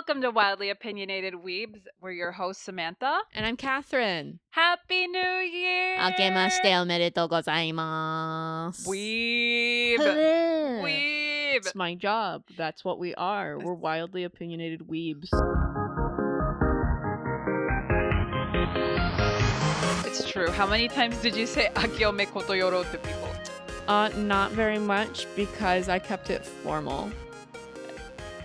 Welcome to Wildly Opinionated Weebs. We're your hosts, Samantha. And I'm Catherine. Happy New Year! 明けましておめでとうございます。Weeb! Hello. Weeb! It's my job. That's what we are. We're wildly opinionated weebs. It's true. How many times did you say Akiome Kotoyoro to people? Not very much because I kept it formal.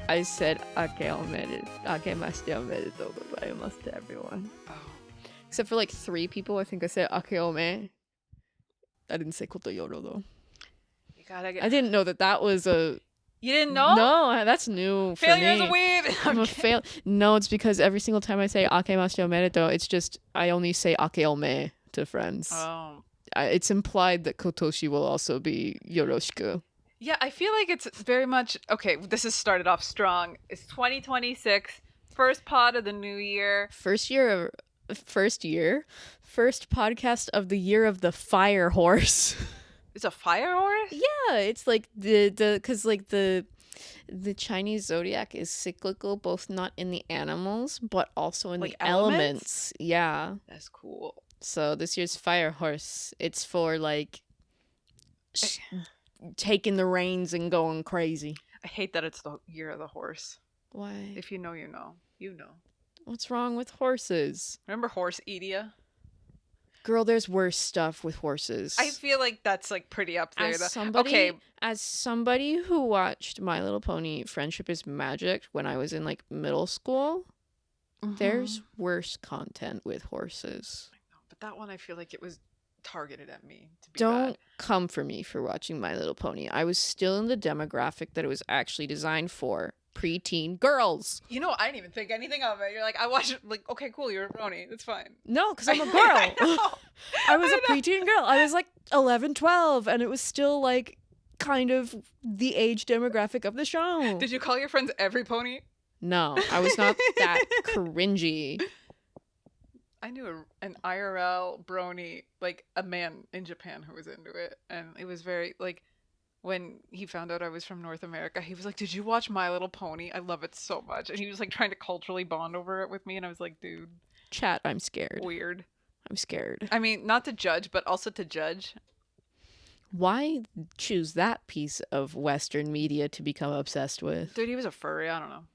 I said akemashite omedetou gozaimasu to everyone. Oh. Except for like 3 people, I think I said akeome. I didn't say kotoyoro though. You gotta get... I didn't know that was a... You didn't know? No, that's new for Failure me. as a weeb! I'm a fail. No, it's because every single time I say akemashite omedetou, it's just I only say akeome to friends. Oh. It's implied that kotoshi will also be yoroshiku. Yeah, I feel like it's very much... Okay, this has started off strong. It's 2026, first pod of the new year. First podcast of the year of the fire horse. It's a fire horse? Yeah, it's like because like the Chinese zodiac is cyclical, both not in the animals but also in like the elements. Yeah, that's cool. So this year's fire horse, it's for like taking the reins and going crazy. I hate that it's the year of the horse. Why? If you know, you know. You know. What's wrong with horses? Remember Horse Edia? Girl, there's worse stuff with horses. I feel like that's like pretty up there. As somebody who watched My Little Pony Friendship is Magic when I was in like middle school, there's worse content with horses. I know, but that one I feel like it was targeted at me to be Don't bad. come for me for watching My Little Pony. I was still in the demographic that it was actually designed for. Preteen girls. You know, I didn't even think anything of it. You're like, I watched it, like, okay, cool, you're a brony. That's fine. No, because I'm a girl. I was a preteen girl. I was like 11, 12, and it was still like kind of the age demographic of the show. Did you call your friends every pony? No, I was not that cringy. I knew an IRL brony, like a man in Japan who was into it, and it was very like, when he found out I was from North America, he was like, did you watch My Little Pony? I love it so much. And he was like trying to culturally bond over it with me, and I was like, dude. Chat, I'm scared. Weird. I'm scared. I mean, not to judge, but also to judge. Why choose that piece of Western media to become obsessed with? Dude, he was a furry. I don't know.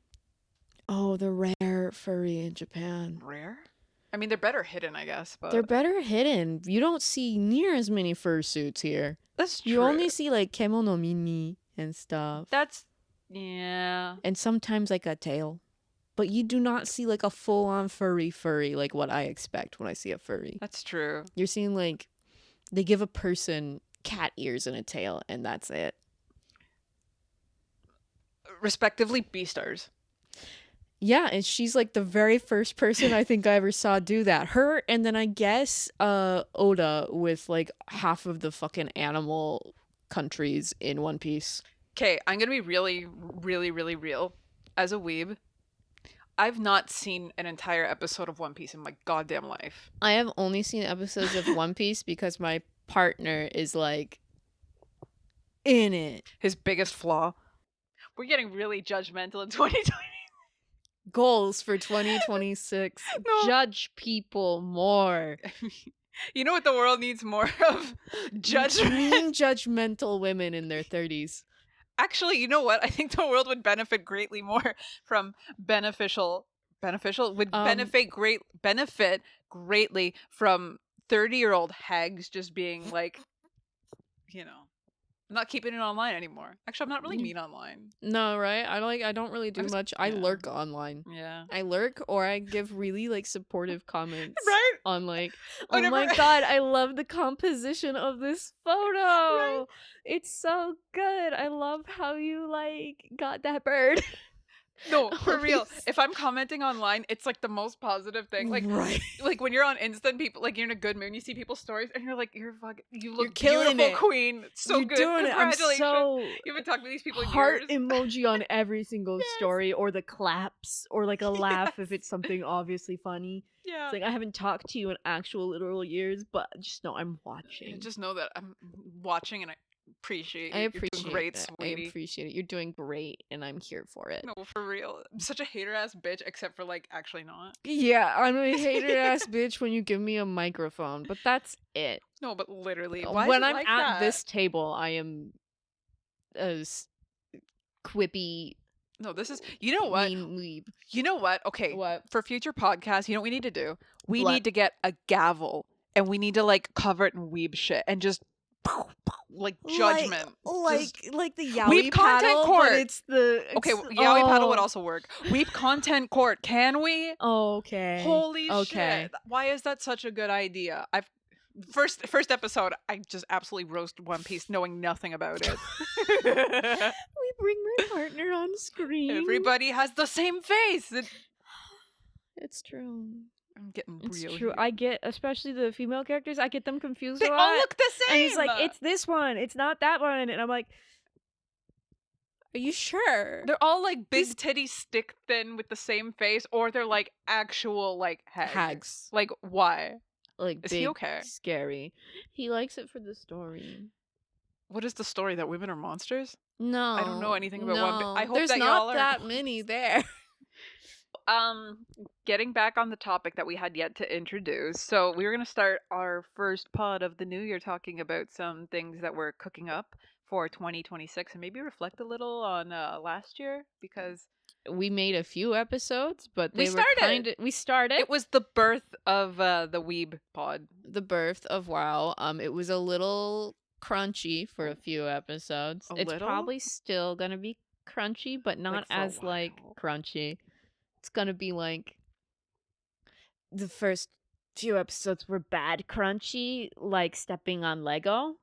Oh, the rare furry in Japan. Rare? I mean, they're better hidden, I guess. But they're better hidden. You don't see near as many fursuits here. That's true. You only see like kemono mini and stuff. That's, yeah. And sometimes like a tail. But you do not see like a full-on furry like what I expect when I see a furry. That's true. You're seeing like, they give a person cat ears and a tail, and that's it. Respectively, B-stars. Yeah, and she's like the very first person I think I ever saw do that. Her, and then I guess Oda with like half of the fucking animal countries in One Piece. Okay, I'm gonna be really, really, really real. As a weeb, I've not seen an entire episode of One Piece in my goddamn life. I have only seen episodes of One Piece because my partner is like in it. His biggest flaw. We're getting really judgmental in 2020. Goals for 2026. No. Judge people more. You know what the world needs more of? Judgment. Mean judgmental women in their 30s. Actually, you know what? I think the world would benefit greatly more from benefit greatly from 30-year-old hags just being like, you know, not keeping it online anymore. Actually, I'm not really mean online. No, right? I don't really do much. I lurk online. Yeah. I lurk, or I give really like supportive comments. Right? On like, oh my god, I love the composition of this photo. Right? It's so good. I love how you like got that bird. No, for real. If I'm commenting online, it's like the most positive thing. Like, right. Like when you're on Insta and people, like you're in a good mood, and you see people's stories, and you're like, you look killing beautiful, it. queen. It's so you're good. Doing Congratulations. It. I'm so you haven't talked to these people in heart years. Emoji on every single story, or the claps, or like a laugh if it's something obviously funny. Yeah. It's like I haven't talked to you in actual literal years, but just know I'm watching. Just know that I'm watching, and appreciate I it. You're appreciate doing great, it. sweetie. I appreciate it. You're doing great, and I'm here for it. No, for real. I'm such a hater ass bitch, except for like actually not. Yeah, I'm a hater ass bitch when you give me a microphone, but that's it. No, but literally, why When is it I'm like at that? this table, I am as quippy. No, this is. You know what? Mean weeb. You know what? Okay, What? for future podcasts, you know what we need to do? We What? need to get a gavel, and we need to like cover it in weeb shit, and just like judgment. Like the yaoi Weeb content paddle, court. but it's the Okay, yaoi paddle would also work. Weeb content court. Can we? Okay. Holy Okay. shit! Why is that such a good idea? I've first episode. I just absolutely roast One Piece, knowing nothing about it. We bring my partner on screen. Everybody has the same face. It's true. I'm getting It's real. true. Here. I get, especially the female characters, I get them confused They a lot. all look the same. And it's like, it's this one. It's not that one. And I'm like, are you sure? They're all like big titty stick thin with the same face, or they're like actual like hags. Like why? Like is big, he okay? Scary. He likes it for the story. What is the story? That women are monsters? No, I don't know anything about One Piece. I hope there's that not y'all are. that many there. Getting back on the topic that we had yet to introduce. So we were going to start our first pod of the new year talking about some things that we're cooking up for 2026 and maybe reflect a little on last year, because we made a few episodes, but we started. It was the birth of the Weeb pod. The birth of WoW. It was a little crunchy for a few episodes. It's probably still going to be crunchy, but not as like crunchy. It's gonna be like the first few episodes were bad crunchy, like stepping on Lego.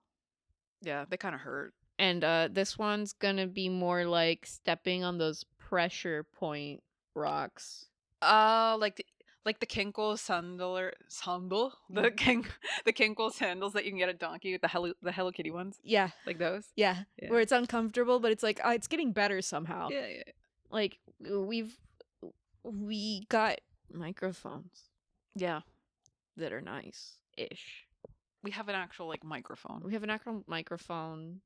Yeah, they kind of hurt. And this one's gonna be more like stepping on those pressure point rocks. Like the Kinkle sandal, the Kinkle sandals that you can get at Donkey with the Hello Kitty ones. Yeah, like those. Yeah, where it's uncomfortable, but it's like it's getting better somehow. Yeah. Like we got microphones. Yeah. That are nice-ish. We have an actual like microphone. We have an actual microphone.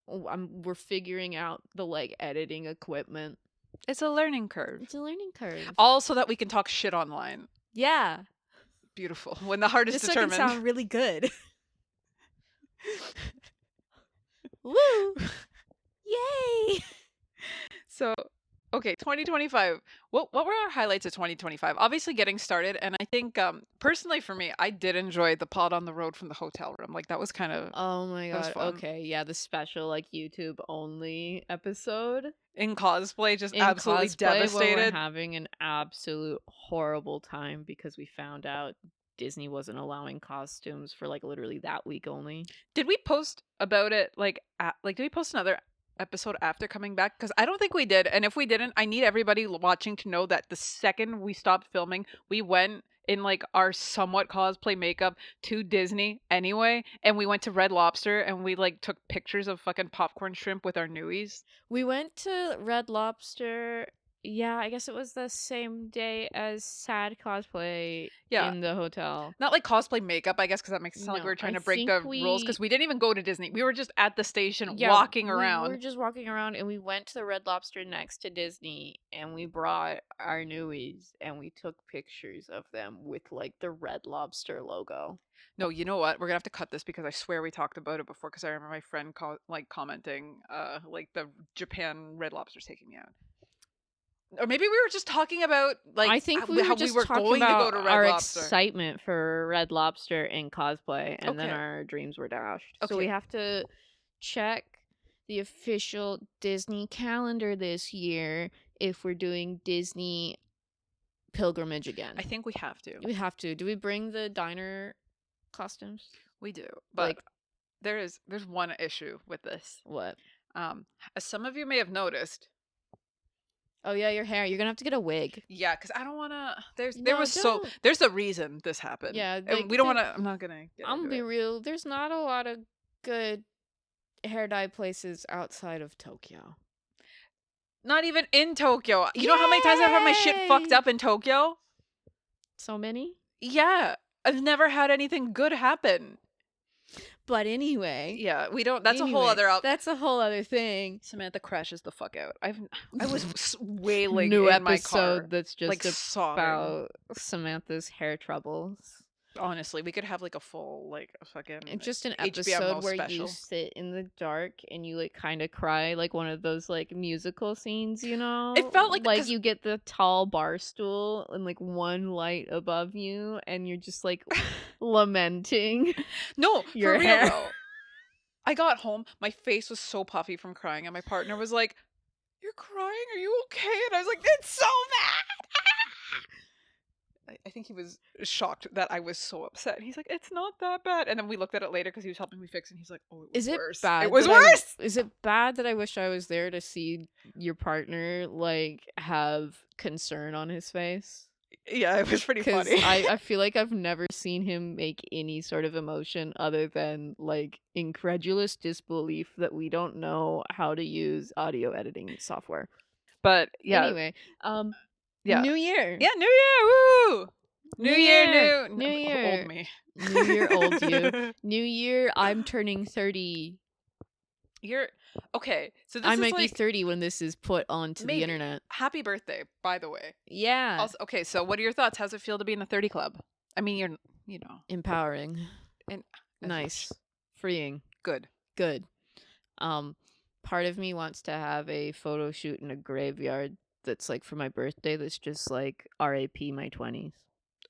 We're figuring out the like editing equipment. It's a learning curve. It's a learning curve. All so that we can talk shit online. Yeah. Beautiful. When the heart is determined. This can sound really good. Woo! Yay! So, okay, 2025. What were our highlights of 2025? Obviously getting started, and I think personally for me, I did enjoy the pod on the road from the hotel room. Like that was kind of oh my god. Okay, yeah, the special like YouTube only episode in cosplay, just absolutely devastated. We're having an absolute horrible time because we found out Disney wasn't allowing costumes for like literally that week only. Did we post about it like did we post another episode after coming back? Because I don't think we did, and if we didn't, I need everybody watching to know that the second we stopped filming, we went in like our somewhat cosplay makeup to Disney anyway, and we went to Red Lobster and we like took pictures of fucking popcorn shrimp with our newies. We went to Red Lobster. Yeah, I guess it was the same day as sad cosplay in the hotel. Not like cosplay makeup, I guess, because that makes it sound like we were trying to break the rules, because we didn't even go to Disney. We were just at the station walking around. We were just walking around, and we went to the Red Lobster next to Disney, and we brought our newies, and we took pictures of them with like the Red Lobster logo. No, you know what? We're gonna have to cut this because I swear we talked about it before, because I remember my friend commenting like the Japan Red Lobster's taking me out. Or maybe we were just talking about like I think we how were just we were talking going about to go to Red our Lobster. Excitement for Red Lobster in cosplay, and then our dreams were dashed. Okay. So we have to check the official Disney calendar this year if we're doing Disney pilgrimage again. I think we have to. We have to. Do we bring the diner costumes? We do, but like, there's one issue with this. What? As some of you may have noticed. Oh yeah, your hair. You're gonna have to get a wig. Yeah, because I don't want to. There's a reason this happened. Yeah, like, we don't want to. I'm not gonna. I'm gonna be real. There's not a lot of good hair dye places outside of Tokyo. Not even in Tokyo. You know how many times I've had my shit fucked up in Tokyo? So many? Yeah, I've never had anything good happen. But anyway. Yeah, we don't. That's a whole other. That's a whole other thing. Samantha crashes the fuck out. I was wailing New in my episode car, that's just like sobbing. about Samantha's hair troubles. Honestly, we could have like a full like a fucking just an HBO episode where special. you sit in the dark and you like kind of cry, like one of those like musical scenes, you know? It felt like you get the tall bar stool and like one light above you, and you're just like lamenting. No, your for real hair. though. I got home, my face was so puffy from crying, and my partner was like, "You're crying? Are you okay?" And I was like, "It's so bad." I think he was shocked that I was so upset. He's like, "It's not that bad." And then we looked at it later because he was helping me fix it. And he's like, "Oh, it was worse. Bad? It was worse." Is it bad that I wish I was there to see your partner like have concern on his face? Yeah, it was pretty funny. I feel like I've never seen him make any sort of emotion other than like incredulous disbelief that we don't know how to use audio editing software. But yeah. Anyway, yeah. New Year. Yeah, New Year. Woo! New year. Old me. New Year, old you. New Year, I'm turning 30. You're okay. So this I is might be like 30 when this is put onto the internet. Happy birthday, by the way. Yeah. Also, okay, so what are your thoughts? How's it feel to be in the 30 club? I mean, you know, empowering and nice, freeing, good. Part of me wants to have a photo shoot in a graveyard that's like for my birthday. That's just like R.A.P. my 20s.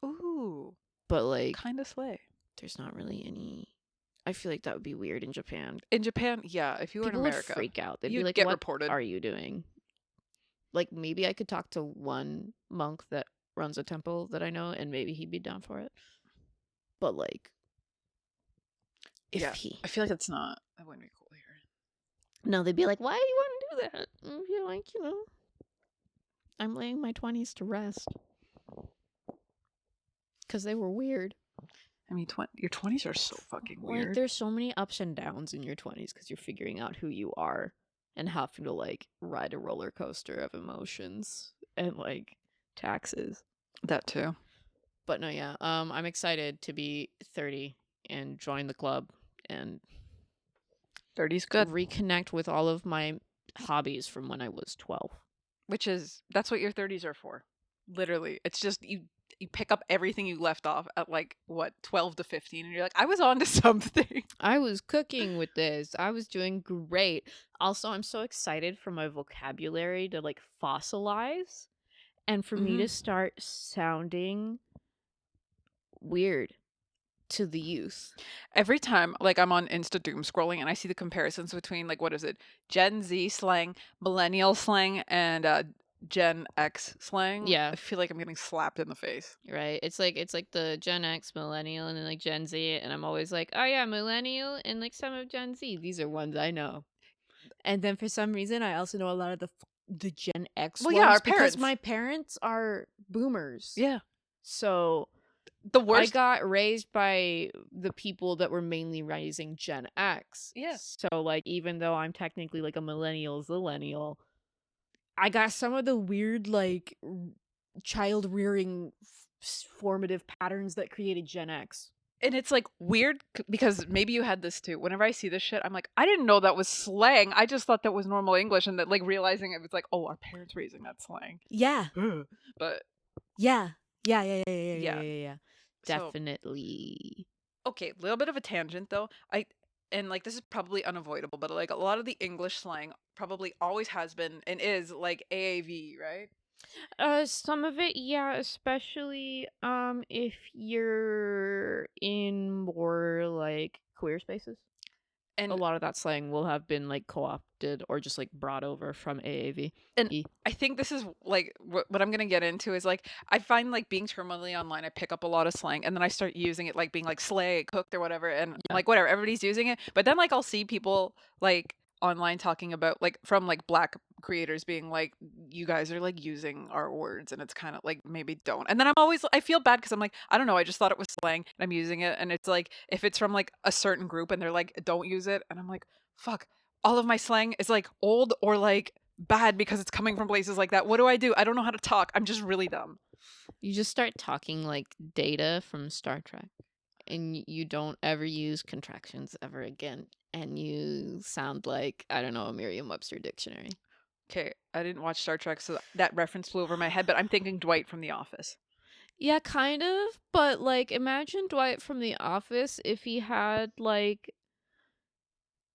Ooh, but like kind of slay. There's not really any. I feel like that would be weird in Japan. In Japan, yeah. If you were in America, would freak out. They'd be you'd like, get "What reported. are you doing?" Like maybe I could talk to one monk that runs a temple that I know, and maybe he'd be down for it. But like, I feel like that wouldn't be cool here. No, they'd be like, "Why do you want to do that?" And be like, I'm laying my 20s to rest because they were weird. I mean, your 20s are so fucking weird. Like, there's so many ups and downs in your 20s because you're figuring out who you are and having to like ride a roller coaster of emotions and like taxes. That too. But no, yeah. I'm excited to be 30 and join the club and 30's good. Reconnect with all of my hobbies from when I was 12. That's what your 30s are for. Literally. It's just you pick up everything you left off at like what 12 to 15 and you're like, I was on to something. I was cooking with this. I was doing great. Also, I'm so excited for my vocabulary to like fossilize and for me to start sounding weird to the youth. Every time like I'm on Insta doom scrolling and I see the comparisons between like what is it, Gen Z slang, millennial slang, and Gen X slang. Yeah, I feel like I'm getting slapped in the face. Right. It's like the Gen X, millennial, and then like Gen Z, and I'm always like, oh yeah, millennial and like some of Gen Z. These are ones I know. And then for some reason, I also know a lot of the Gen X ones. Yeah, our because parents. my parents are boomers. Yeah. So the worst. I got raised by the people that were mainly raising Gen X. Yeah. So like, even though I'm technically like a millennial, I got some of the weird like child rearing formative patterns that created Gen X. And it's like weird because maybe you had this too. Whenever I see this shit, I'm like, I didn't know that was slang. I just thought that was normal English, and that like realizing it was like, oh, our parents raising that slang. Yeah. But yeah. So, Definitely. okay, a little bit of a tangent though. And like this is probably unavoidable, but like a lot of the English slang probably always has been and is like AAV, right? Some of it, yeah, especially if you're in more like queer spaces. And a lot of that slang will have been like co-opted or just like brought over from AAV. And I think this is like what I'm going to get into is like I find like being terminally online, I pick up a lot of slang and then I start using it like being like slay, cooked or whatever, and like whatever, everybody's using it. But then like I'll see people like online talking about like from like Black creators being like, you guys are like using our words, and it's kind of like maybe don't. And then I feel bad because I'm like, I don't know, I just thought it was slang and I'm using it, and it's like if it's from like a certain group and they're like don't use it, and I'm like, fuck, all of my slang is like old or like bad because it's coming from places like that. What do? I don't know how to talk. I'm just really dumb. You just start talking like Data from Star Trek. and you don't ever use contractions ever again, and you sound like, I don't know, a Merriam-Webster dictionary. Okay, I didn't watch Star Trek, so that reference flew over my head, but I'm thinking Dwight from The Office. Yeah, kind of, but like imagine Dwight from The Office if he had like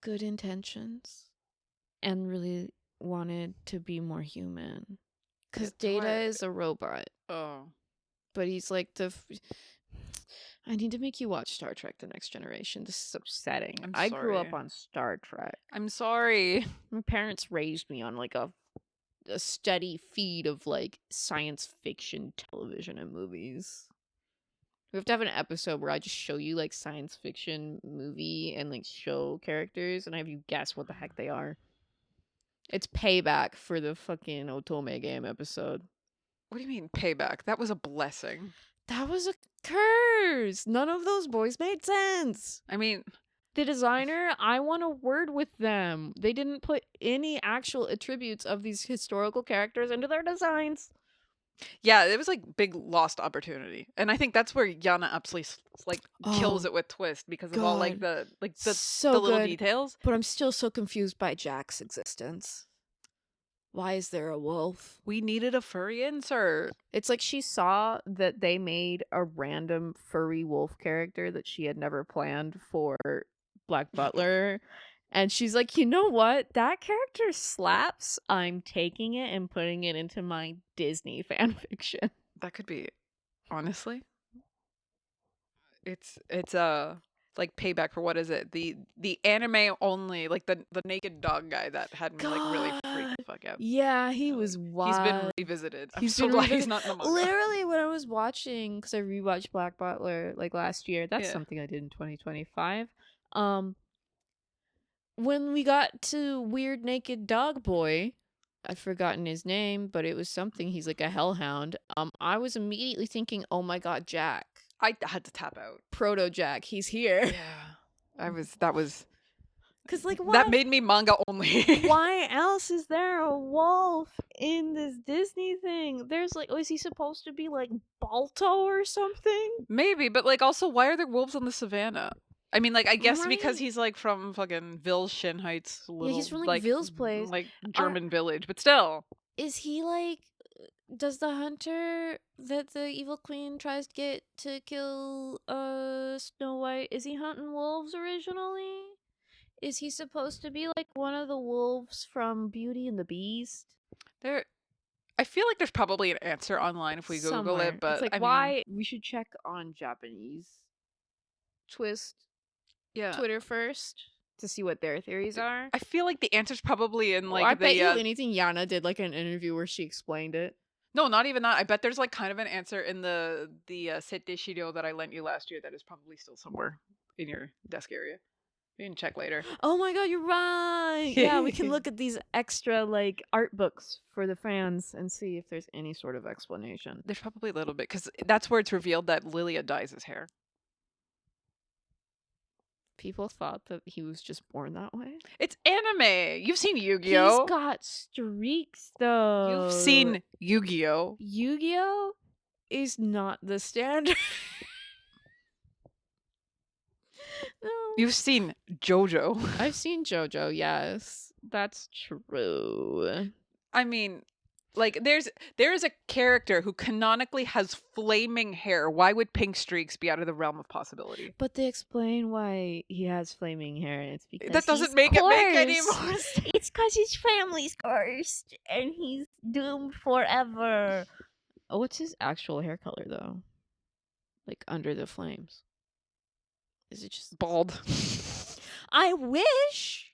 good intentions and really wanted to be more human. Because Data Dwight. is a robot, Oh. but he's like I need to make you watch Star Trek The Next Generation. This is upsetting. I'm I grew sorry. up on Star Trek. I'm sorry. My parents raised me on like a steady feed of like science fiction television and movies. We have to have an episode where I just show you like science fiction movie and like show characters and I have you guess what the heck they are. It's payback for the fucking Otome game episode. What do you mean payback? That was a blessing. That was a curse. None of those boys made sense. I mean, The designer, I want a word with them. They didn't put any actual attributes of these historical characters into their designs. yeah, it was like big lost opportunity, and I think that's where Yana Upsley like kills it with twist because of all like God. the So the little good. details. But I'm still so confused by Jack's existence. Why is there a wolf? We needed a furry insert. It's like she saw that they made a random furry wolf character that she had never planned for Black Butler. And she's like, you know what? That character slaps. I'm taking it and putting it into my Disney fanfiction. That could be, honestly, it's like payback for what is it? The anime only, like the naked dog guy that had me like really freaked the fuck out. Yeah, he was wild. He's been revisited. I'm He's so been glad he's revisited. not in the manga. Literally, when I was watching, because I rewatched Black Butler like last year. That's Yeah. something I did in 2025. When we got to Weird Naked Dog Boy, I've forgotten his name, but it was something. He's like a hellhound. I was immediately thinking, oh my god, Jack. I had to tap out. Proto Jack, he's here. Yeah, that was. Cause like why? That made me manga only. Why else is there a wolf in this Disney thing? There's like, is he supposed to be like Balto or something? Maybe, but like also, why are there wolves on the savannah? I mean, like, I guess because Right. he's like from fucking Ville's Shin Heights, little, he's from, like, Ville's place. like German village, but still. Is he like? Does the hunter that the evil queen tries to get to kill Snow White, is he hunting wolves originally? Is he supposed to be like one of the wolves from Beauty and the Beast? I feel like there's probably an answer online if we Google Somewhere. it, but it's like, I mean, why? We should check on Japanese twist yeah, Twitter first to see what their theories are. I feel like the answer's probably in like I the bet you anything Yana did like an interview where she explained it. no, not even that. I bet there's like kind of an answer in the Sete Shido that I lent you last year that is probably still somewhere in your desk area. You can check later. Oh my god, you're right. Yeah, we can look at these extra like art books for the fans and see if there's any sort of explanation. There's probably a little bit because that's where it's revealed that Lilia dyes his hair. People thought that he was just born that way. It's anime. You've seen Yu-Gi-Oh. He's got streaks though. You've seen Yu-Gi-Oh. Yu-Gi-Oh is not the standard. No. You've seen JoJo. I've seen JoJo, yes. That's true. I mean, like there is a character who canonically has flaming hair. Why would pink streaks be out of the realm of possibility? But they explain why he has flaming hair. It's because That doesn't he's make it make any cursed. more sense. It's because his family's cursed and he's doomed forever. Oh, what's his actual hair color though? Like under the flames. Is it just Bald. I wish,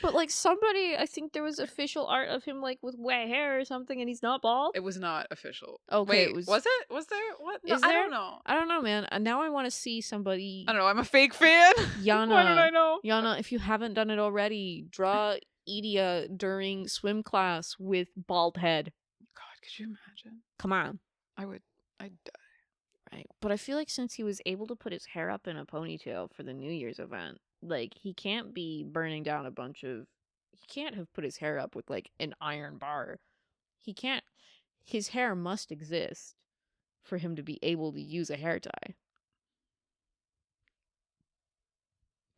but like somebody, I think there was official art of him like with wet hair or something, and he's not bald. It was not official. Okay, Wait, was it? Was there? What? No, Is I there? don't know. I don't know, man. Now I want to see somebody. I don't know. I'm a fake fan. Yana. Why don't I know? Yana, if you haven't done it already, draw Idia during swim class with bald head. God, could you imagine? Come on. I'd die. Right. But I feel like since he was able to put his hair up in a ponytail for the New Year's event, like he can't be burning down a bunch of. He can't have put his hair up with like an iron bar. He can't. His hair must exist for him to be able to use a hair tie.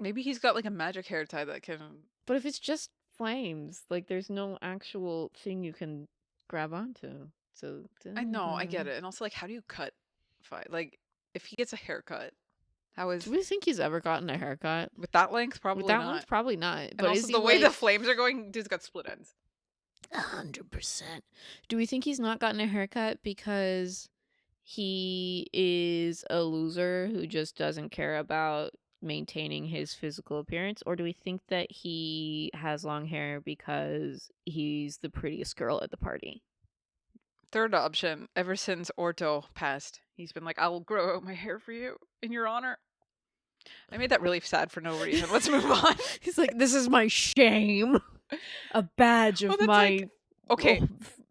Maybe he's got like a magic hair tie that can. But if it's just flames, like there's no actual thing you can grab onto. So I know, I get it. And also, like, how do you cut like, if he gets a haircut, how is Do we think he's ever gotten a haircut? with that length? Probably With that not. length, probably not. And But also is he the way the like flames are going, dude's got split ends. 100%? Do we think he's not gotten a haircut because he is a loser who just doesn't care about maintaining his physical appearance, or do we think that he has long hair because he's the prettiest girl at the party? Third option, ever since Orto passed, he's been like, I'll grow out my hair for you in your honor. I made that really sad for no reason. Let's move on. He's like, this is my shame. A badge of that's my like, okay.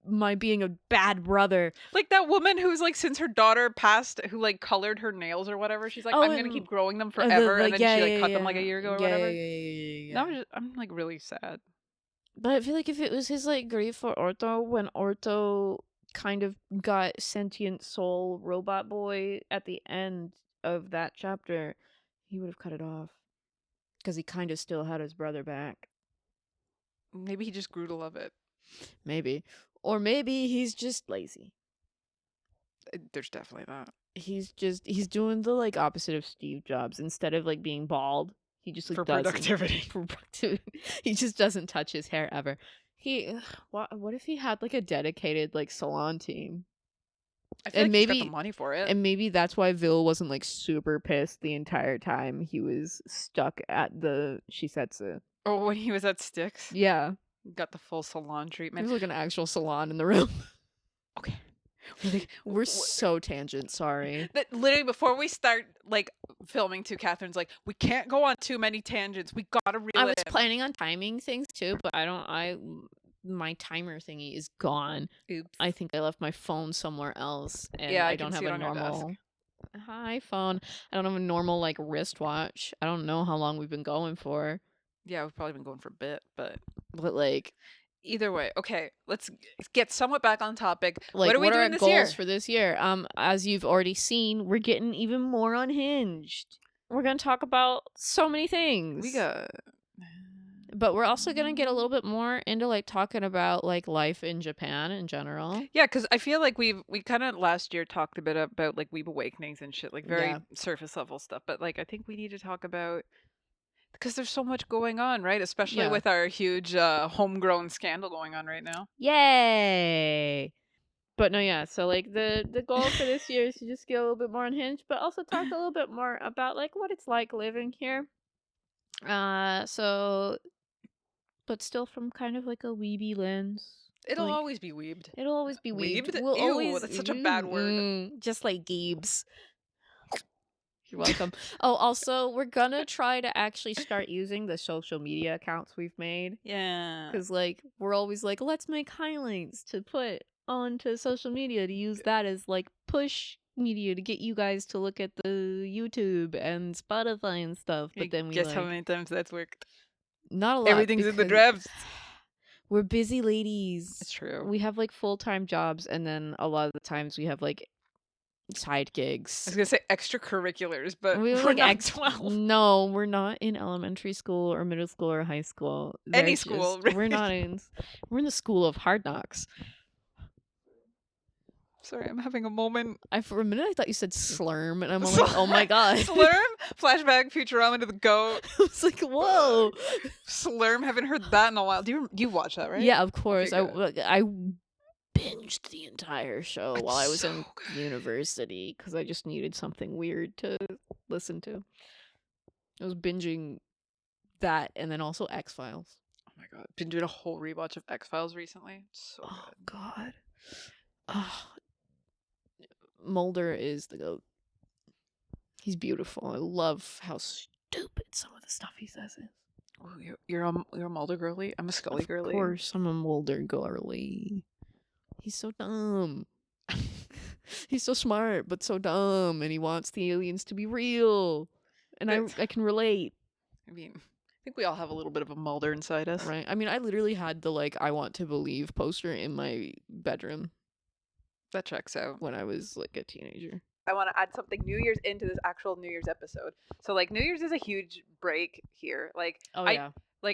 My being a bad brother. Like that woman who's like, since her daughter passed, who like colored her nails or whatever, she's like, I'm gonna keep growing them forever, and then she cut them like a year ago or whatever. That was I'm like really sad. But I feel like if it was his like grief for Orto, when Orto kind of got sentient soul robot boy at the end of that chapter, he would have cut it off because he kind of still had his brother back. Maybe he just grew to love it. Maybe. Or maybe he's just lazy. There's definitely that. He's doing the like opposite of Steve Jobs. Instead of like being bald, he just like for productivity. He just doesn't touch his hair ever. What if he had like a dedicated like salon team? I feel like maybe he's got the money for it. And maybe that's why Vil wasn't like super pissed the entire time he was stuck at the Shisetsu. Oh, when he was at Styx? Yeah. Got the full salon treatment. There's like an actual salon in the room. Okay. We're so tangent, sorry. Literally, before we start like filming too, Catherine's like, we can't go on too many tangents. We gotta reel it in. I was planning on timing things too, but my timer thingy is gone. Oops. I think I left my phone somewhere else, and yeah, I don't have a normal. Hi, phone. I don't have a normal like wristwatch. I don't know how long we've been going for. Yeah, we've probably been going for a bit, but like either way, okay. Let's get somewhat back on topic. Like, what are we doing our this year? goals for this year? As you've already seen, we're getting even more unhinged. We're gonna talk about so many things. But we're also gonna get a little bit more into like talking about like life in Japan in general. Yeah, because I feel like we kind of last year talked a bit about like weeb awakenings and shit, like very surface level stuff. But like I think we need to talk about, because there's so much going on, right? Especially with our huge homegrown scandal going on right now. Yay! But no, yeah. So like the goal for this year is to just get a little bit more unhinged, but also talk a little bit more about like what it's like living here. But still from kind of like a weeby lens. It'll always be weebed. It'll always be weebed. Ew, that's such a bad word. Just like geebs. You're welcome. Oh, also, we're gonna try to actually start using the social media accounts we've made. Yeah. Because, like, we're always like, let's make highlights to put onto social media to use that as, like, push media to get you guys to look at the YouTube and Spotify and stuff. But then we guess how many times that's worked? Not a lot. Everything's in the drafts. We're busy ladies. It's true. We have, like, full-time jobs, and then a lot of the times we have, like, side gigs. I was gonna say extracurriculars, but we're like not 12. No, we're not in elementary school or middle school or high school. Any school, really. We're in the school of hard knocks. Sorry, I'm having a moment. For a minute I thought you said slurm, and I'm like, oh my god. Slurm? Flashback Futurama to the goat. I was like, whoa. Slurm, haven't heard that in a while. You watch that, right? Yeah, of course. Okay, I binged the entire show while I was in university because I just needed something weird to listen to. I was binging that and then also X-Files. Oh my god. Been doing a whole rewatch of X-Files recently. It's so good. God. Mulder is the goat. He's beautiful. I love how stupid some of the stuff he says is. Oh, you're a Mulder girly? I'm a Scully girly. Of course, I'm a Mulder girly. He's so dumb. He's so smart, but so dumb, and he wants the aliens to be real. And I can relate. I mean, I think we all have a little bit of a Mulder inside us. Right. I mean, I literally had the, like, I want to believe poster in my bedroom. That checks out. When I was, like, a teenager. I want to add something New Year's into this actual New Year's episode. So like New Year's is a huge break here. Like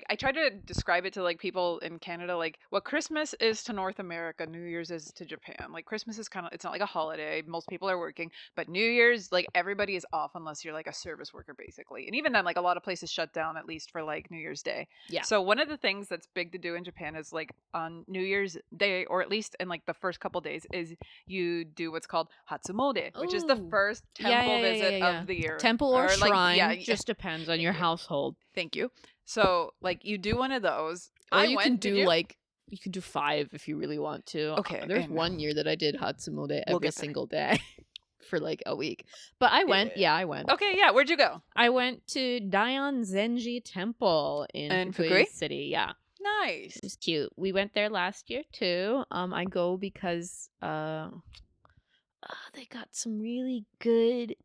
I try to describe it to like people in Canada, like what Christmas is to North America, New Year's is to Japan. Like Christmas is kind of, it's not like a holiday. Most people are working, but New Year's, like everybody is off unless you're like a service worker basically. And even then, like a lot of places shut down at least for like New Year's Day. Yeah. So one of the things that's big to do in Japan is like on New Year's Day, or at least in like the first couple days, is you do what's called Hatsumode, which is the first temple visit of the year. Temple or shrine, like, just depends on your household. Thank you. So, like, you do one of those. Or you can do 5 if you really want to. Okay. There's one year that I did Hatsumode every single day for like a week. But I went. Yeah, I went. Okay, yeah. Where'd you go? I went to Daeon Zenji Temple in Fukui City. Yeah. Nice. It was cute. We went there last year too. I go because they got some really good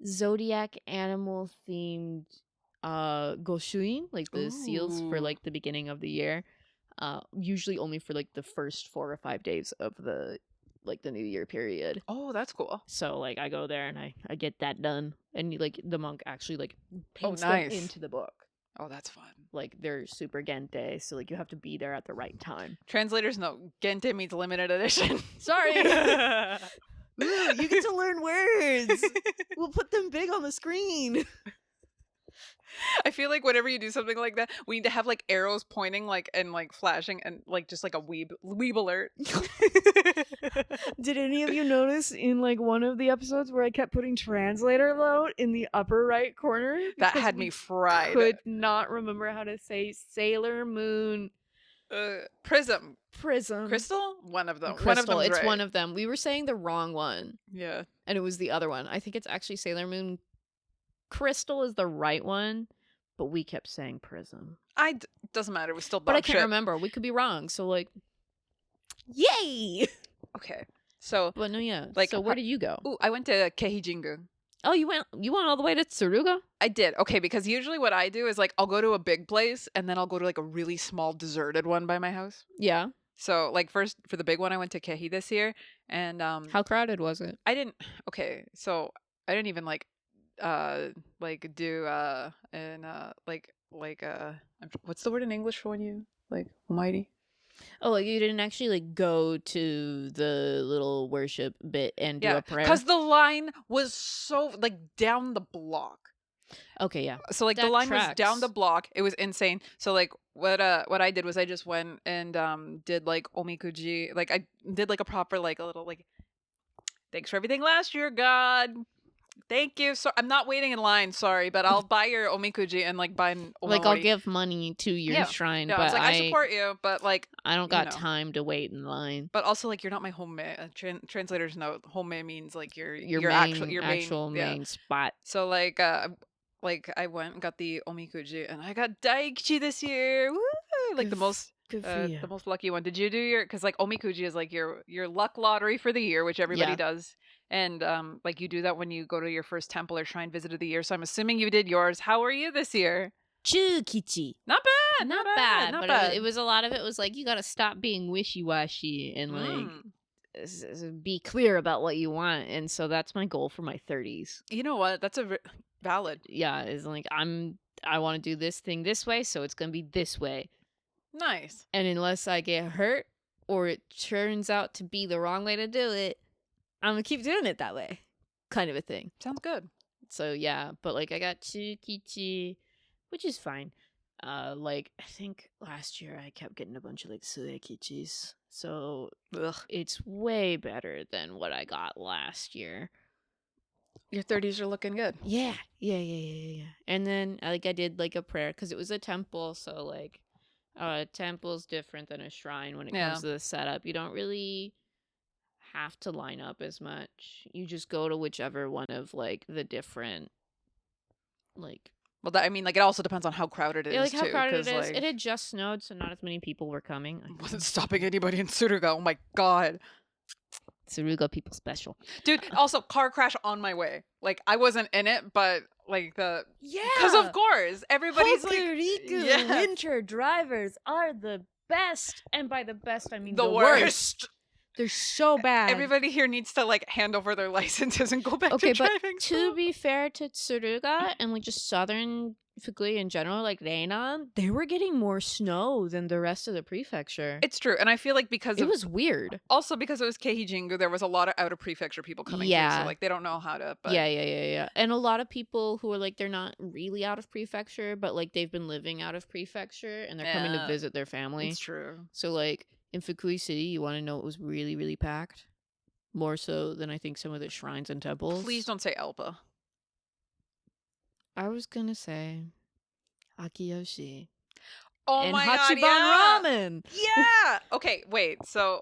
zodiac animal themed goshuin, like the seals for like the beginning of the year, usually only for like the first 4 or 5 days of the New Year period. Oh, that's cool. So like I go there and I get that done, and like the monk actually like paints them into the book. Oh, that's fun. Like they're super gente, so like you have to be there at the right time. Translators know gente means limited edition. Sorry. Ooh, you get to learn words. We'll put them big on the screen. I feel like whenever you do something like that, we need to have like arrows pointing like and like flashing and like just like a weeb alert. Did any of you notice in like one of the episodes where I kept putting translator mode in the upper right corner? That had me fried. Could not remember how to say Sailor Moon. Prism. Crystal? One of them. Crystal. It's right. one of them. We were saying the wrong one. Yeah. And it was the other one. I think it's actually Sailor Moon. Crystal is the right one, but we kept saying Prism. Doesn't matter. It was still dog But I can't shit. remember. We could be wrong. So like, yay! Okay. So. But no, yeah. Like, so where did you go? Ooh, I went to Keihijingu. Oh, you went all the way to Tsuruga? I did. Okay, because usually what I do is like I'll go to a big place and then I'll go to like a really small deserted one by my house. Yeah. So like first for the big one I went to Kehi this year, and how crowded was it? I didn't even what's the word in English for when you like almighty? Oh, like you didn't actually like go to the little worship bit and do a prayer? Because the line was so like down the block. Okay, yeah. So like the line was down the block. It was insane. So like what I did was I just went and did like omikuji. Like I did like a proper like a little like thanks for everything last year, God. Thank you. So I'm not waiting in line, sorry, but I'll buy your omikuji and like buy an omamori. Like I'll give money to your shrine, but I support you, but like I don't got time to wait in line. But also like you're not my homemade. Translators know homemade means like your actual main spot. So like I went and got the omikuji and I got daikichi this year. Woo! Like the most lucky one. Did you do your, because like omikuji is like your luck lottery for the year, which everybody does. And like you do that when you go to your first temple or shrine visit of the year. So I'm assuming you did yours. How are you this year? Chukichi. Not bad. Not bad. But it was a lot of it was like you got to stop being wishy-washy and like be clear about what you want. And so that's my goal for my 30s. You know what? That's valid. Yeah, it's like I want to do this thing this way, so it's going to be this way. Nice. And unless I get hurt or it turns out to be the wrong way to do it, I'm going to keep doing it that way. Kind of a thing. Sounds good. So yeah, but like I got Chukichi, which is fine. Like I think last year I kept getting a bunch of like Suekichis. So it's way better than what I got last year. Your 30s are looking good. Yeah. And then like I did like a prayer because it was a temple, so like a temple's different than a shrine when it comes to the setup. You don't really have to line up as much. You just go to whichever one of like the different like. Well, I mean, like it also depends on how crowded it is. Like how too, crowded it is. Like, it had just snowed, so not as many people were coming. I wasn't stopping anybody in Tsuruga. Oh my god. Tsuruga people special. Dude, also car crash on my way. Like I wasn't in it, but like because of course everybody's Hokuriku winter drivers are the best, and by the best I mean the worst. They're so bad. Everybody here needs to like hand over their licenses and go back Okay, to but driving. to be fair to Tsuruga and like just southern Fukui in general, like Reinan, they were getting more snow than the rest of the prefecture. It's true, and I feel like because It was weird. Also because it was Keijingu, there was a lot of out of prefecture people coming through, so like they don't know how to. But... Yeah. And a lot of people who are like they're not really out of prefecture, but like they've been living out of prefecture and they're coming to visit their family. It's true. So like in Fukui City, you want to know it was really, really packed, more so than I think some of the shrines and temples. Please don't say Elba. I was gonna say Akiyoshi. Oh and my Hachiban God, ramen. Yeah. Okay, wait. So,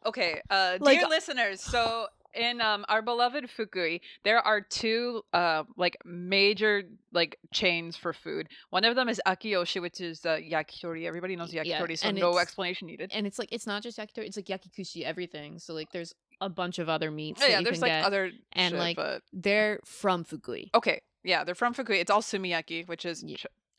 okay, dear listeners. So in our beloved Fukui, there are two like major like chains for food. One of them is Akiyoshi, which is yakitori. Everybody knows yakitori, so no explanation needed. And it's like it's not just yakitori; it's like yakikushi, everything. So like there's a bunch of other meats. Yeah, there's like other and shit, like but... they're from Fukui. Okay, yeah, they're from Fukui. It's all sumiyaki, which is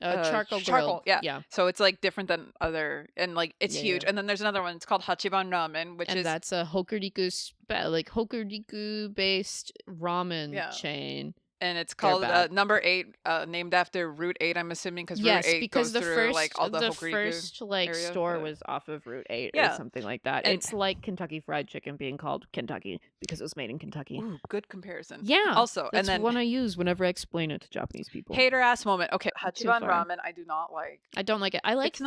charcoal. Yeah. So it's like different than other, and like it's huge. And then there's another one. It's called Hachiban Ramen, and that's a Hokuriku based ramen chain. And it's called number 8, named after Route 8. I'm assuming because Route 8 goes through like all the Hokuriku first like area, store was off of Route 8 or something like that. And it's like Kentucky Fried Chicken being called Kentucky because it was made in Kentucky. Ooh, good comparison. Yeah. Also, that's and then one I use whenever I explain it to Japanese people. Hater ass moment. Okay, Hachiban Ramen, I do not like. I don't like it. I like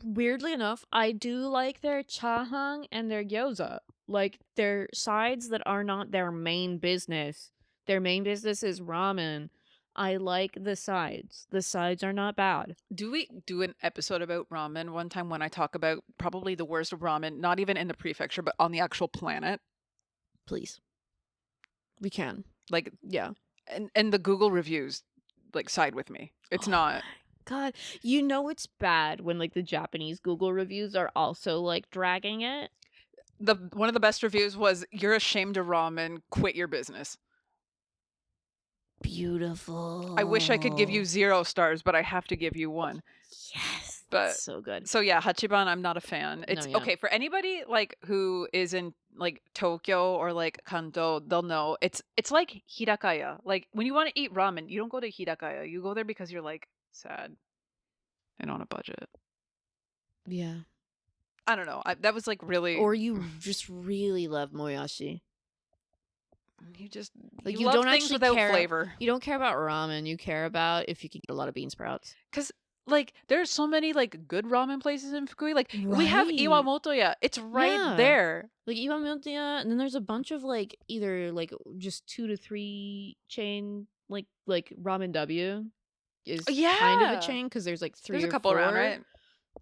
weirdly enough, I do like their chahang and their gyoza. Like their sides that are not their main business. Their main business is ramen. I like the sides. The sides are not bad. Do we do an episode about ramen one time when I talk about probably the worst ramen, not even in the prefecture, but on the actual planet? Please. We can. Like, yeah. And the Google reviews, like, side with me. It's not. God, you know it's bad when, like, the Japanese Google reviews are also, like, dragging it. One of the best reviews was, "You're ashamed of ramen, quit your business." Beautiful. I wish I could give you 0 stars, but I have to give you 1. Yes. But that's so good. So yeah, Hachiban, I'm not a fan. It's okay for anybody like who is in like Tokyo or like Kanto, they'll know it's like Hirakaya. Like when you want to eat ramen, you don't go to Hirakaya. You go there because you're like sad and on a budget. Yeah. I don't know. That was like really. Or you just really love moyashi. You just like you don't actually without flavor. You don't care about ramen. You care about if you can get a lot of bean sprouts. Because like there's so many like good ramen places in Fukui. Like we have Iwamotoya. It's right there. Like Iwamotoya, and then there's a bunch of like either like just 2 to 3 chain like Ramen W is kind of a chain because there's like 3 there's or a couple 4, around, right?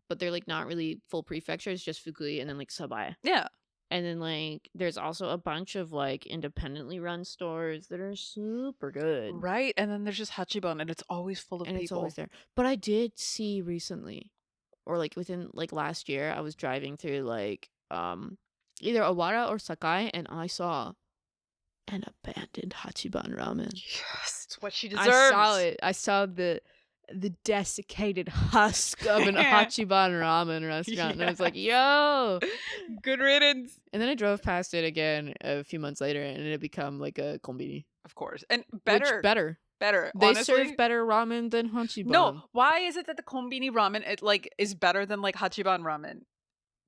But they're like not really full prefectures, just Fukui and then like Sabaya. Yeah. And then, like, there's also a bunch of, like, independently run stores that are super good. Right. And then there's just Hachiban, and it's always full of people. And it's always there. But I did see recently, or, like, within, like, last year, I was driving through, like, either Awara or Sakai, and I saw an abandoned Hachiban ramen. Yes, it's what she deserves. I saw it. I saw the desiccated husk of an Hachiban ramen restaurant. And I was like, yo, good riddance. And then I drove past it again a few months later and it had become like a kombini. Of course. And better. They honestly, serve better ramen than Hachiban. No, why is it that the kombini ramen is better than like Hachiban ramen?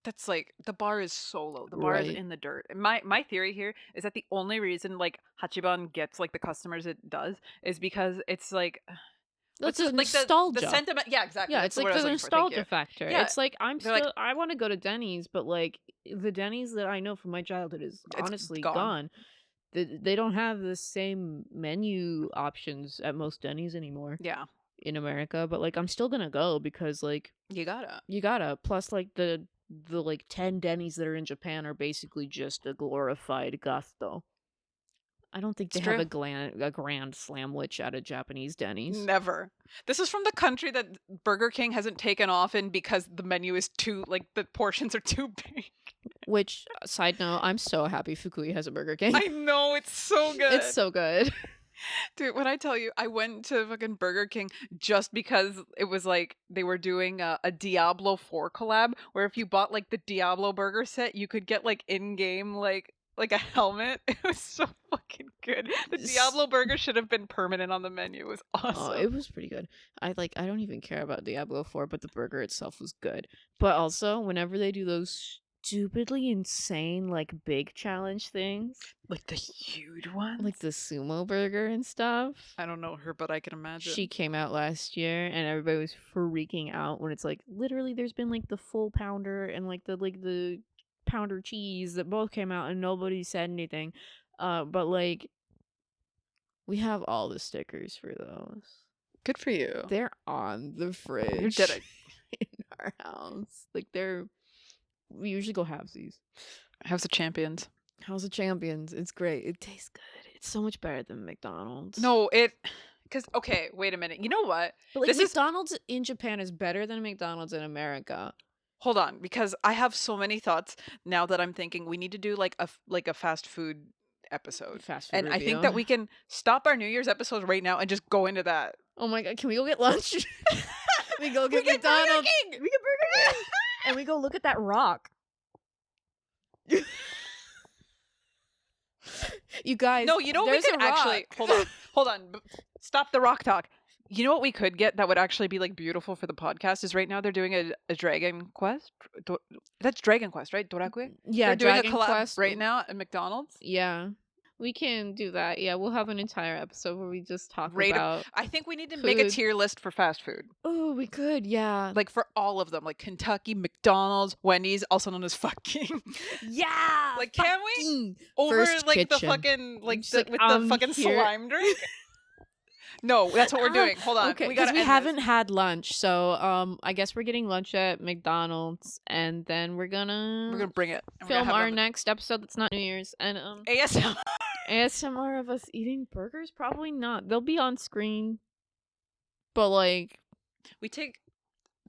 That's like the bar is so low. The bar is in the dirt. And my theory here is that the only reason like Hachiban gets like the customers it does is because it's like it's a nostalgia. The sentiment, yeah, exactly. Yeah, it's like the nostalgia factor. Yeah. It's like like, I want to go to Denny's, but like the Denny's that I know from my childhood is honestly gone. They don't have the same menu options at most Denny's anymore. Yeah, in America, but like I'm still gonna go because like you gotta. Plus, like the like 10 Denny's that are in Japan are basically just a glorified gasto. I don't think they have a grand slamwich at a Japanese Denny's. Never. This is from the country that Burger King hasn't taken off in because the menu is too, like, the portions are too big. Which, side note, I'm so happy Fukui has a Burger King. I know, it's so good. It's so good. Dude, when I tell you, I went to fucking Burger King just because it was like they were doing a Diablo 4 collab where if you bought like the Diablo burger set, you could get like in-game like a helmet. It was so fucking good. The Diablo burger should have been permanent on the menu. It was awesome. Oh, it was pretty good. I don't even care about Diablo 4, but the burger itself was good. But also, whenever they do those stupidly insane like big challenge things, like the huge ones, like the sumo burger and stuff. I don't know her, but I can imagine. She came out last year and everybody was freaking out when it's like literally there's been like the full pounder and like the pounder cheese that both came out and nobody said anything. But like we have all the stickers for those. Good for you. They're on the fridge. You did it. In our house. Like we usually go halvesies. House of Champions. House of Champions. It's great. It tastes good. It's so much better than McDonald's. No, because, okay, wait a minute. You know what? But like McDonald's in Japan is better than McDonald's in America. Hold on, because I have so many thoughts now that I'm thinking we need to do like a fast food episode. Fast food and review. I think that we can stop our New Year's episode right now and just go into that. Oh my god, can we go get lunch? We go get McDonald's. We get Burger King. And we go look at that rock. You guys. No, you know we could actually hold on. Stop the rock talk. You know what we could get that would actually be like beautiful for the podcast is right now they're doing a Dragon Quest. That's Dragon Quest, right? Dorakue? Yeah, they're doing Dragon a collab Quest right now at McDonald's. Yeah. We can do that. Yeah, we'll have an entire episode where we just talk about I think we need to food. make a tier list for fast food. Oh, we could, yeah. Like for all of them, like Kentucky, McDonald's, Wendy's, also known as fucking. Yeah. Like, can we over First like kitchen. the fucking like Just the, like, with the fucking here. slime drink? No, that's what we're doing. Hold on, Okay, we gotta. because we end haven't this. had lunch, so I guess we're getting lunch at McDonald's, and then we're gonna bring it. And we're film gonna have it our on the- next episode. That's not New Year's, and ASMR. ASMR of us eating burgers. Probably not. They'll be on screen, but like We take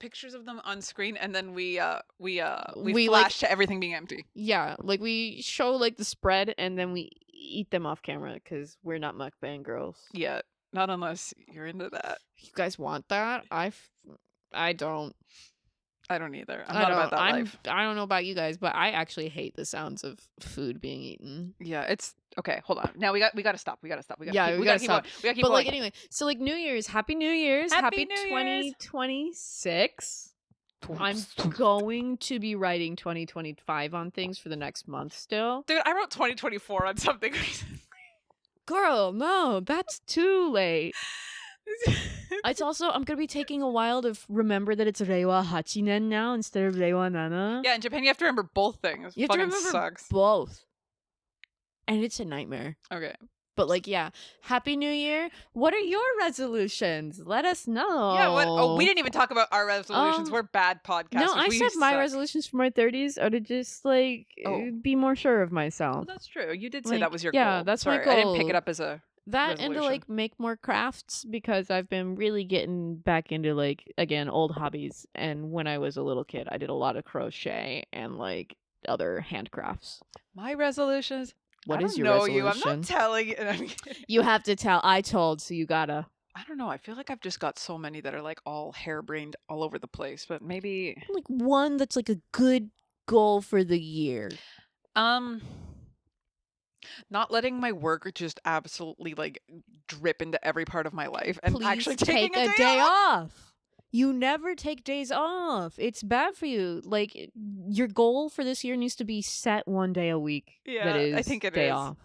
pictures of them on screen, and then we We, flash like- to everything being empty. yeah, like we show like the spread, and then we eat them off camera because we're not mukbang girls. Yeah, not unless you're into that. You guys want that? I don't. I don't either. I'm I not don't. about that life. I don't know about you guys, but I actually hate the sounds of food being eaten. Yeah, it's okay. Hold on. Now we got to stop. We got to stop. We got Yeah, to we gotta keep stop. going. We got to keep But going. like anyway, so like New Year's, Happy New Year's, Happy New Year's. 2026. I'm going to be writing 2025 on things for the next month still. Dude, I wrote 2024 on something recently. Girl, no, that's too late. It's also, I'm going to be taking a while to remember that it's Reiwa Hachinen now instead of Reiwa Nana. Yeah, in Japan you have to remember both things. You have to Fucking remember sucks. both. And it's a nightmare. Okay. But like, yeah, Happy New Year. What are your resolutions? Let us know. Yeah, what? Oh, we didn't even talk about our resolutions. We're bad podcasters. No, I We said my suck. resolutions for my 30s are to just like be more sure of myself. Well, that's true. You did say Like, that was your yeah, goal. that's my Sorry, I didn't pick goal. it up as a That and to resolution. like make more crafts because I've been really getting back into like again old hobbies. And when I was a little kid, I did a lot of crochet and like other handcrafts. my resolutions. What I is don't your know resolution? you. I'm not telling you. I'm kidding. You have to tell. I told, so you gotta. I don't know. I feel like I've just got so many that are like all harebrained all over the place. But maybe Like one that's like a good goal for the year. not letting my work just absolutely like drip into every part of my life and Please actually take taking a day off. You never take days off. It's bad for you. Like your goal for this year needs to be set one day a week. Yeah, that is I think it day is. off.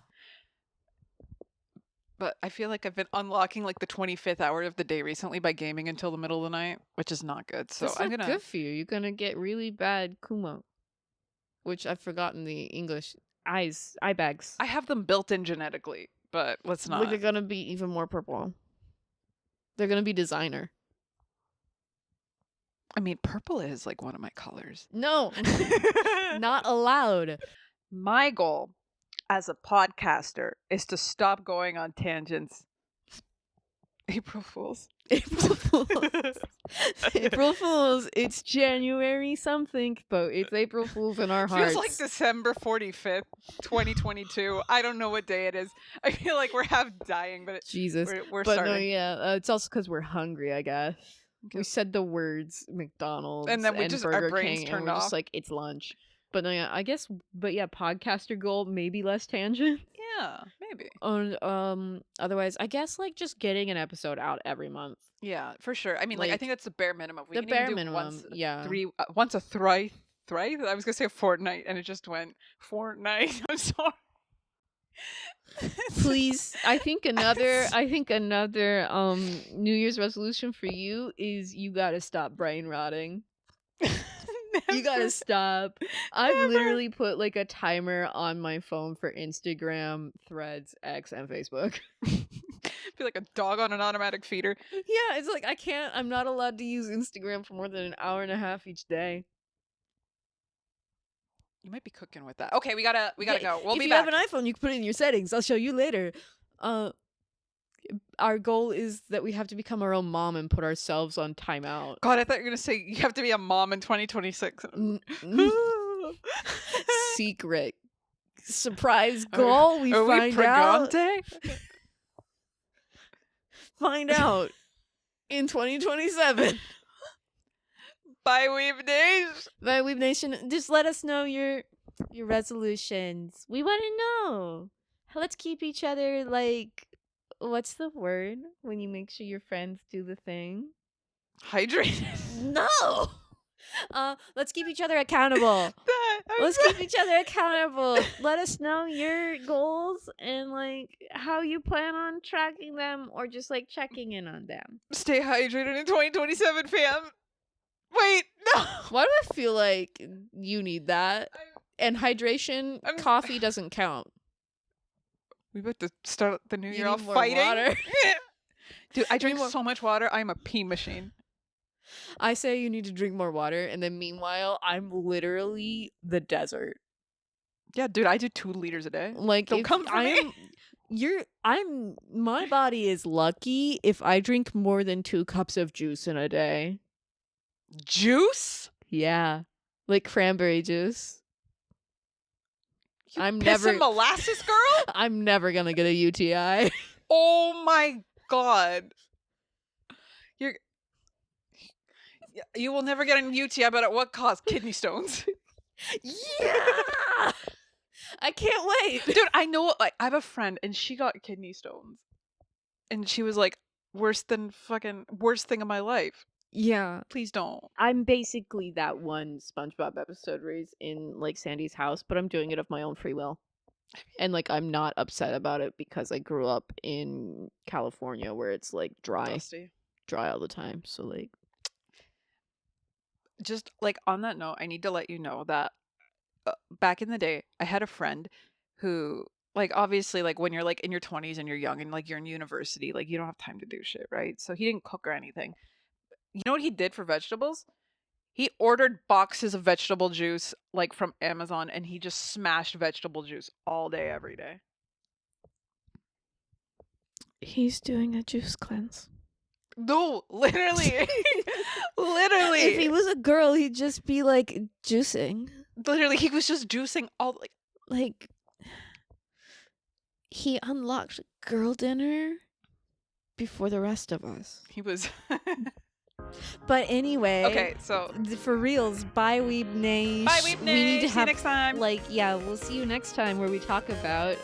But I feel like I've been unlocking like the 25th hour of the day recently by gaming until the middle of the night, which is not good. So That's I'm not gonna. good for you. You're gonna get really bad kumo, which I've forgotten the English eye bags. I have them built in genetically, but let's not. Like they're gonna be even more purple. They're gonna be designer. I mean, purple is like one of my colors. No, not allowed. My goal as a podcaster is to stop going on tangents April Fools. April Fools. April Fools. It's January something, but it's April Fools in our hearts. Feels like December 45th, 2022. I don't know what day it is. I feel like we're half dying, but Jesus. we're but starting. No, yeah, it's also because we're hungry, I guess. Okay. We said the words McDonald's and then we just Burger our brains King, turned and we're off. just like, it's lunch. But no, yeah, I guess. But yeah, podcaster goal, maybe less tangent. Yeah, maybe. And otherwise, I guess like just getting an episode out every month. Yeah, for sure. I mean, like I think that's the bare minimum. We the can bare even do minimum. once a thrice. I was gonna say a fortnight, and it just went fortnight. I'm sorry. Please, I think another New Year's resolution for you is you gotta stop brain rotting. You gotta stop. I've literally put like a timer on my phone for Instagram, Threads, X, and Facebook. Feel like a dog on an automatic feeder. Yeah, it's like I'm not allowed to use Instagram for more than an hour and a half each day. You might be cooking with that. Okay, we gotta go. We'll be back. If you have an iPhone, you can put it in your settings. I'll show you later. Our goal is that we have to become our own mom and put ourselves on timeout. God, I thought you were gonna say you have to be a mom in 2026. Secret surprise goal. We find out. Find out in 2027. Bye, Weeb Days. Bye, Weeb Nation. Just let us know your resolutions. We want to know. Let's keep each other like. What's the word when you make sure your friends do the thing? Hydrated. No. Let's keep each other accountable. Let's keep each other accountable. Let us know your goals and like how you plan on tracking them or just like checking in on them. Stay hydrated in 2027, fam. Wait, no. Why do I feel like you need that? And hydration, coffee doesn't count. We about to start the new year off fighting. Water. Dude, I drink so much water. I'm a pee machine. I say you need to drink more water, and then meanwhile, I'm literally the desert. Yeah, dude, I do 2 liters a day. Like, don't come for me. My body is lucky if I drink more than 2 cups of juice in a day. Juice? Yeah, like cranberry juice. You pissing molasses, girl? I'm never gonna get a UTI. Oh my god. You will never get a UTI, but at what cost? Kidney stones. Yeah. I can't wait. Dude, I know, like, I have a friend and she got kidney stones. And she was like, worst thing of my life. Yeah. Please don't. I'm basically that one SpongeBob episode where he's in like Sandy's house, but I'm doing it of my own free will. And like I'm not upset about it because I grew up in California where it's like dry all the time. So like just like on that note, I need to let you know that back in the day, I had a friend who like obviously like when you're like in your 20s and you're young and like you're in university, like you don't have time to do shit, right? So he didn't cook or anything. You know what he did for vegetables? He ordered boxes of vegetable juice like from Amazon and he just smashed vegetable juice all day, every day. He's doing a juice cleanse. No, literally. Literally. If he was a girl, he'd just be like juicing. Literally, he was just juicing all like he unlocked girl dinner before the rest of us. He was But anyway, okay, so for reals, bye Weeb Nation. Bye Weeb Nation. We need to see you next time. Like, yeah, we'll see you next time where we talk about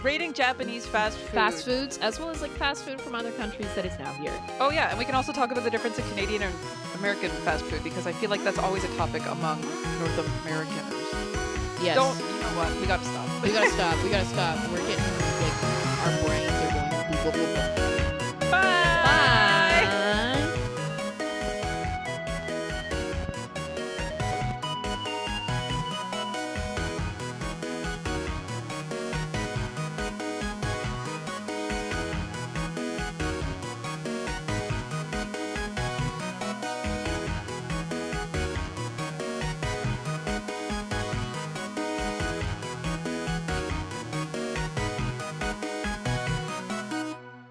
rating Japanese fast foods as well as like fast food from other countries that is now here. Oh yeah, and we can also talk about the difference in Canadian and American fast food because I feel like that's always a topic among North Americans. Yes. You know what? We gotta stop. We gotta stop. We're getting like our brains are going. Bye.